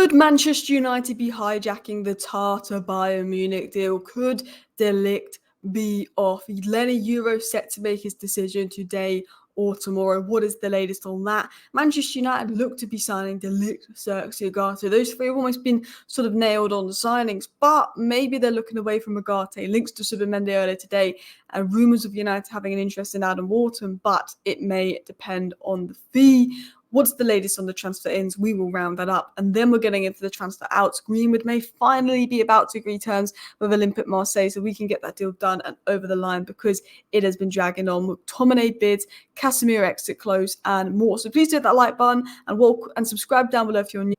Could Manchester United be hijacking the Tata Bayern Munich deal? Could Ligt be off? Lenny Yoro set to make his decision today or tomorrow. What is the latest on that? Manchester United look to be signing Ligt, Ugarte. Those three have almost been sort of nailed on the signings, but maybe they're looking away from Ugarte. Links to Subimendi earlier today, and rumours of United having an interest in Adam Wharton, but it may depend on the fee. What's the latest on the transfer ins? We will round that up. And then we're getting into the transfer outs. Greenwood may finally be about to agree terms with Olympique Marseille so we can get that deal done and over the line because it has been dragging on. McTominay bids, Casemiro exit close, and more. So please hit that like button and subscribe down below if you're new.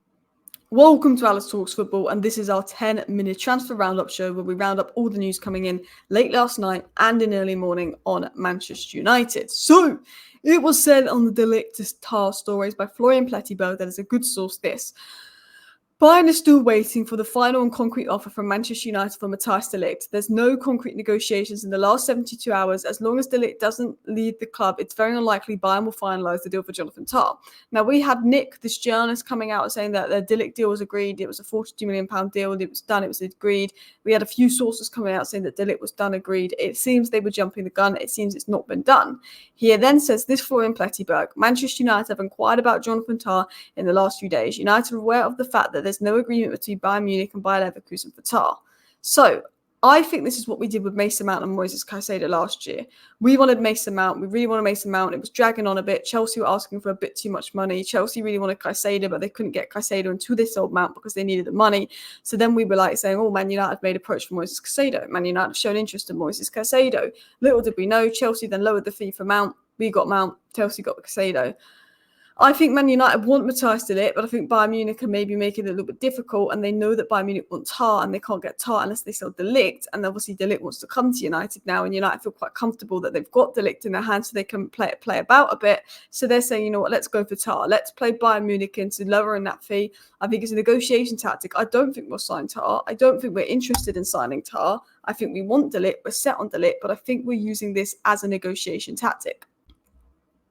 Welcome to Alice Talks Football, and this is our 10-minute transfer roundup show where we round up all the news coming in late last night and in early morning on Manchester United. So, it was said on the Ligt Tar stories by Florian Plettenberg that is a good source this. Bayern is still waiting for the final and concrete offer from Manchester United for Matthijs de Ligt. There's no concrete negotiations in the last 72 hours. As long as de Ligt doesn't leave the club, it's very unlikely Bayern will finalise the deal for Jonathan Tah. Now, we had Nick, this journalist, coming out saying that the de Ligt deal was agreed. It was a £42 million deal. It was done. It was agreed. We had a few sources coming out saying that de Ligt was done, agreed. It seems they were jumping the gun. It seems it's not been done. He then says, this Florian Plettenberg, Manchester United have inquired about Jonathan Tah in the last few days. United are aware of the fact that there's no agreement between Bayern Munich and Bayer Leverkusen for Tah. So, I think this is what we did with Mason Mount and Moises Caicedo last year. We wanted Mason Mount. We really wanted Mason Mount. It was dragging on a bit. Chelsea were asking for a bit too much money. Chelsea really wanted Caicedo, but they couldn't get Caicedo until they sold Mount because they needed the money. So then we were like saying, oh, Man United made approach for Moises Caicedo. Man United have shown interest in Moises Caicedo. Little did we know, Chelsea then lowered the fee for Mount. We got Mount. Chelsea got Caicedo. I think Man United want Matthijs de Ligt, but I think Bayern Munich can maybe make it a little bit difficult, and they know that Bayern Munich want Tah, and they can't get Tah unless they sell de Ligt, and obviously de Ligt wants to come to United now, and United feel quite comfortable that they've got de Ligt in their hands so they can play about a bit. So they're saying, you know what, let's go for Tah. Let's play Bayern Munich into lowering that fee. I think it's a negotiation tactic. I don't think we'll sign Tah. I don't think we're interested in signing Tah. I think we want de Ligt. We're set on de Ligt, but I think we're using this as a negotiation tactic.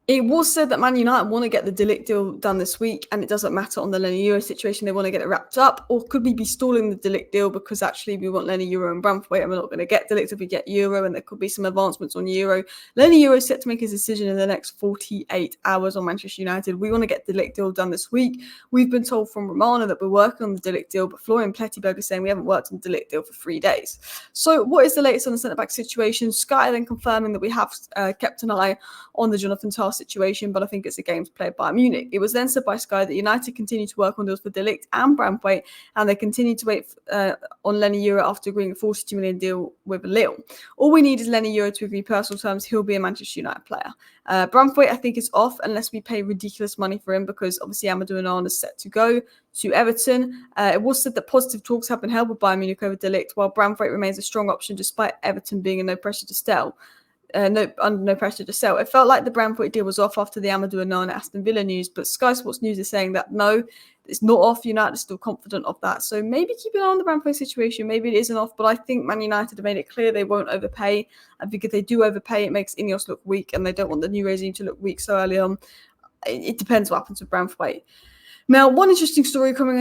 It was said that Man United want to get the de Ligt deal done this week, and it doesn't matter on the Leny Yoro situation. They want to get it wrapped up, or could we be stalling the de Ligt deal because actually we want Leny Yoro and Branthwaite, and we're not going to get de Ligt if we get Yoro, and there could be some advancements on Yoro. Leny Yoro is set to make his decision in the next 48 hours on Manchester United. We want to get the de Ligt deal done this week. We've been told from Romano that we're working on the de Ligt deal, but Florian Plettenberg is saying we haven't worked on the de Ligt deal for 3 days. So what is the latest on the centre-back situation? Sky then confirming that we have kept an eye on the Jonathan Tah situation, but I think it's a game to play by Munich. It was then said by Sky that United continue to work on deals for de Ligt and Branthwaite, and they continue to wait on Leny Yoro after agreeing a £42 million deal with Lille. All we need is Leny Yoro to agree personal terms. He'll be a Manchester United player. Branthwaite, I think, is off unless we pay ridiculous money for him because obviously Amadou Onana is set to go to Everton. It was said that positive talks have been held with Bayern Munich over de Ligt, while Branthwaite remains a strong option despite Everton being in no pressure to sell. Under no pressure to sell. It felt like the Branthwaite deal was off after the Amadou Onana Aston Villa news, but Sky Sports News is saying that no, it's not off. United is still confident of that. So maybe keep an eye on the Branthwaite situation. Maybe it isn't off, but I think Man United have made it clear they won't overpay. I think if they do overpay, it makes Ineos look weak, and they don't want the new regime to look weak so early on. It depends what happens with Branthwaite. Now, one interesting story coming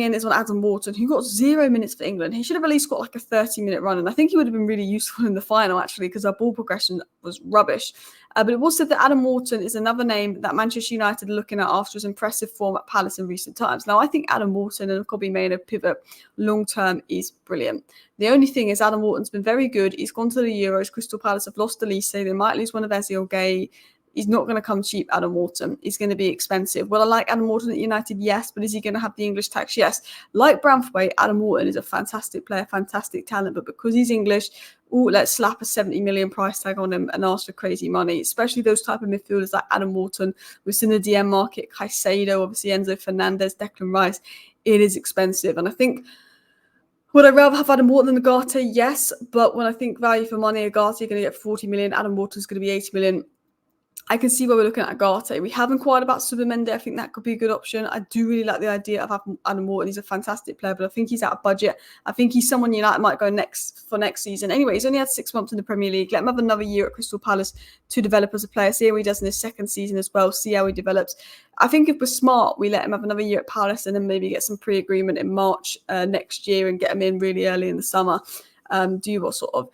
in is on Adam Wharton, who got 0 minutes for England. He should have at least got like a 30-minute run, and I think he would have been really useful in the final, actually, because our ball progression was rubbish. But it was said that Adam Wharton is another name that Manchester United are looking at after his impressive form at Palace in recent times. Now, I think Adam Wharton and Kobbie Mainoo pivot long-term is brilliant. The only thing is Adam Wharton's been very good. He's gone to the Euros. Crystal Palace have lost Elise. They might lose one of Ezio Gay. He's not going to come cheap, Adam Wharton. He's going to be expensive. Will I like Adam Wharton at United? Yes. But is he going to have the English tax? Yes. Like Branthwaite, Adam Wharton is a fantastic player, fantastic talent. But because he's English, let's slap a 70 million price tag on him and ask for crazy money, especially those type of midfielders like Adam Wharton. We've seen the DM market, Caicedo, obviously Enzo Fernandez, Declan Rice. It is expensive. And I think, would I rather have Adam Wharton than Ugarte? Yes. But when I think value for money, Ugarte, you're going to get 40 million. Adam Wharton's going to be 80 million. I can see why we're looking at Ugarte. We haven't inquired about Subamende. I think that could be a good option. I do really like the idea of having Adam Wharton. He's a fantastic player, but I think he's out of budget. I think he's someone United might go next season. Anyway, he's only had 6 months in the Premier League. Let him have another year at Crystal Palace to develop as a player. See how he does in his second season as well. See how he develops. I think if we're smart, we let him have another year at Palace and then maybe get some pre-agreement in March next year and get him in really early in the summer. Do what sort of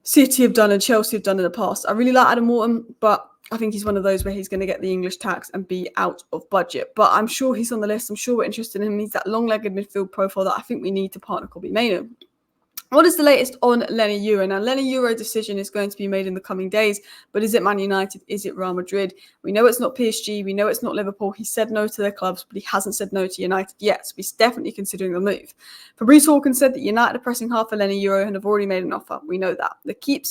City have done and Chelsea have done in the past. I really like Adam Wharton, but I think he's one of those where he's going to get the English tax and be out of budget. But I'm sure he's on the list. I'm sure we're interested in him. He's that long-legged midfield profile that I think we need to partner Kobbie Mainoo. What is the latest on Lenny Yoro? Now, Lenny Yoro's decision is going to be made in the coming days, but is it Man United? Is it Real Madrid? We know it's not PSG. We know it's not Liverpool. He said no to their clubs, but he hasn't said no to United yet, so he's definitely considering the move. Fabrice Hawkins said that United are pressing hard for Lenny Yoro and have already made an offer. We know that. The Quips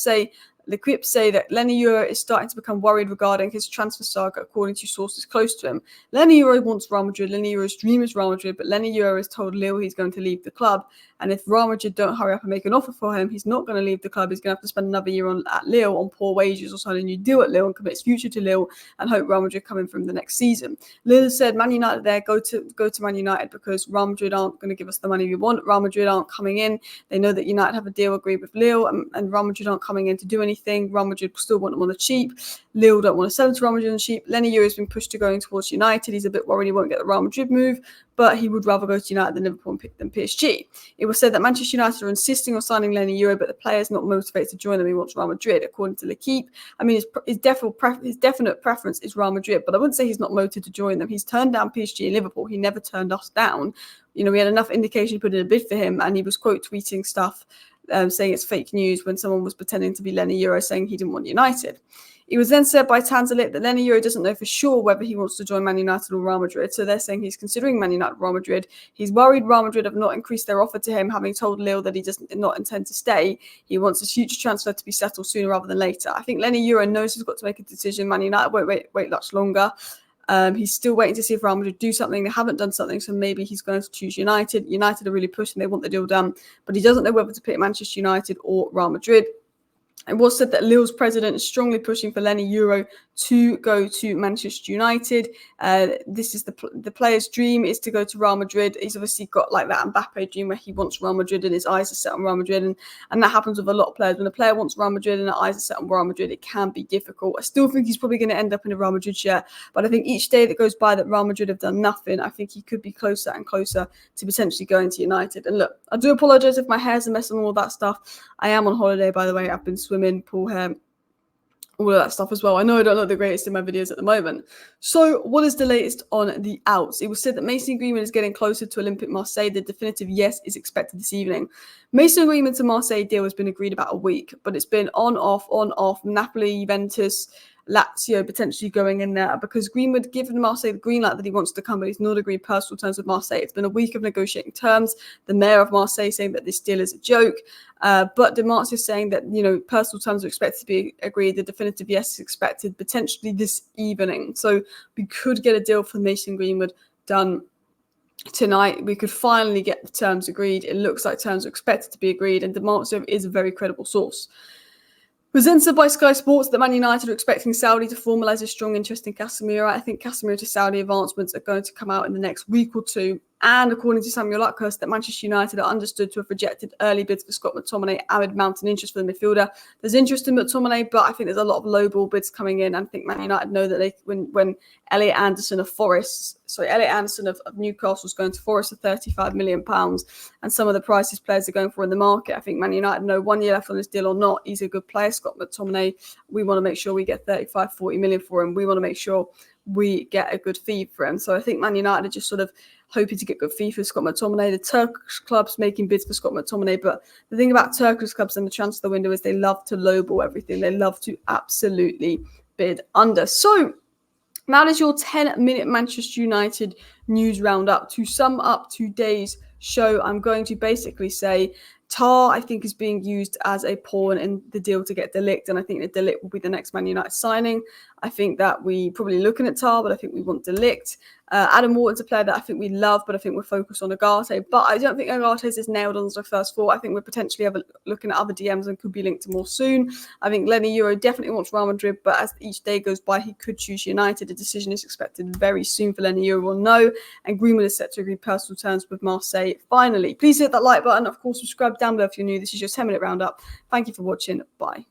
say that Leny Yoro is starting to become worried regarding his transfer saga, according to sources close to him. Leny Yoro wants Real Madrid. Leny Yoro's dream is Real Madrid, but Leny Yoro has told Lille he's going to leave the club. And if Real Madrid don't hurry up and make an offer for him, he's not going to leave the club. He's going to have to spend another year at Lille on poor wages or sign a new deal at Lille and commit his future to Lille and hope Real Madrid come in from the next season. Lille said, Man United there, go to Man United because Real Madrid aren't going to give us the money we want. Real Madrid aren't coming in. They know that United have a deal agreed with Lille and Real Madrid aren't coming in to do anything. Real Madrid still want them on the cheap. Lille don't want to sell him to Real Madrid on the cheap. Leny Yoro has been pushed to going towards United. He's a bit worried he won't get the Real Madrid move, but he would rather go to United than Liverpool than PSG. It was said that Manchester United are insisting on signing Leny Yoro, but the player is not motivated to join them. He wants Real Madrid, according to L'Equipe. I mean, his definite preference is Real Madrid, but I wouldn't say he's not motivated to join them. He's turned down PSG and Liverpool. He never turned us down. You know, we had enough indication to put in a bid for him, and he was quote tweeting stuff saying it's fake news when someone was pretending to be Leny Yoro saying he didn't want United. It was then said by Tanzlit that Leny Yoro doesn't know for sure whether he wants to join Man United or Real Madrid. So they're saying he's considering Man United or Real Madrid. He's worried Real Madrid have not increased their offer to him, having told Lille that he does not intend to stay. He wants his future transfer to be settled sooner rather than later. I think Leny Yoro knows he's got to make a decision. Man United won't wait much longer. He's still waiting to see if Real Madrid do something. They haven't done something, so maybe he's going to choose United. United are really pushing. They want the deal done, but he doesn't know whether to pick Manchester United or Real Madrid. It was said that Lille's president is strongly pushing for Leny Yoro to go to Manchester United. This is the player's dream is to go to Real Madrid. He's obviously got like that Mbappe dream where he wants Real Madrid and his eyes are set on Real Madrid. And that happens with a lot of players. When a player wants Real Madrid and their eyes are set on Real Madrid, it can be difficult. I still think he's probably going to end up in a Real Madrid shirt. But I think each day that goes by that Real Madrid have done nothing, I think he could be closer and closer to potentially going to United. And look, I do apologise if my hair's a mess and all that stuff. I am on holiday, by the way. I've been swimming, pool hair, all of that stuff as well. I know I don't look the greatest in my videos at the moment. So what is the latest on the outs? It was said that Mason Greenwood is getting closer to Olympique Marseille. The definitive yes is expected this evening. Mason Greenwood's Marseille deal has been agreed about a week, but it's been on, off, Napoli, Juventus, Lazio potentially going in there because Greenwood given Marseille the green light that he wants to come, but he's not agreed personal terms with Marseille. It's been a week of negotiating terms. The mayor of Marseille saying that this deal is a joke, but Demartio is saying that, you know, personal terms are expected to be agreed. The definitive yes is expected potentially this evening. So we could get a deal for Mason Greenwood done tonight. We could finally get the terms agreed. It looks like terms are expected to be agreed, and Demartio is a very credible source. It was then said by Sky Sports that Man United are expecting Saudi to formalise a strong interest in Casemiro. I think Casemiro to Saudi advancements are going to come out in the next week or two. And according to Samuel Luckhurst, that Manchester United are understood to have rejected early bids for Scott McTominay amid mounting interest for the midfielder. There's interest in McTominay, but I think there's a lot of low ball bids coming in. I think Man United know that when Elliot Anderson of Newcastle is going to Forest for £35 million, and some of the prices players are going for in the market. I think Man United know 1 year left on this deal or not. He's a good player, Scott McTominay. We want to make sure we get 35-40 million for him. We want to make sure we get a good fee for him. So I think Man United are just sort of hoping to get good fee for Scott McTominay. The Turkish clubs making bids for Scott McTominay, but the thing about Turkish clubs in the transfer window is they love to lowball everything. They love to absolutely bid under. So that is your 10-minute Manchester United news roundup. To sum up today's show, I'm going to basically say Tar, I think, is being used as a pawn in the deal to get Ligt, and I think that Ligt will be the next Man United signing. I think that we probably looking at Tar, but I think we want Ligt. Adam Wharton's a player that I think we love, but I think we're focused on Ugarte. But I don't think Ugarte is nailed on as our first thought. I think we're potentially looking at other DMs and could be linked to more soon. I think Lenny Yoro definitely wants Real Madrid, but as each day goes by, he could choose United. A decision is expected very soon for Lenny Yoro, we'll know. And Greenwood is set to agree personal terms with Marseille finally. Please hit that like button. Of course, subscribe down below if you're new. This is your 10-minute roundup. Thank you for watching. Bye.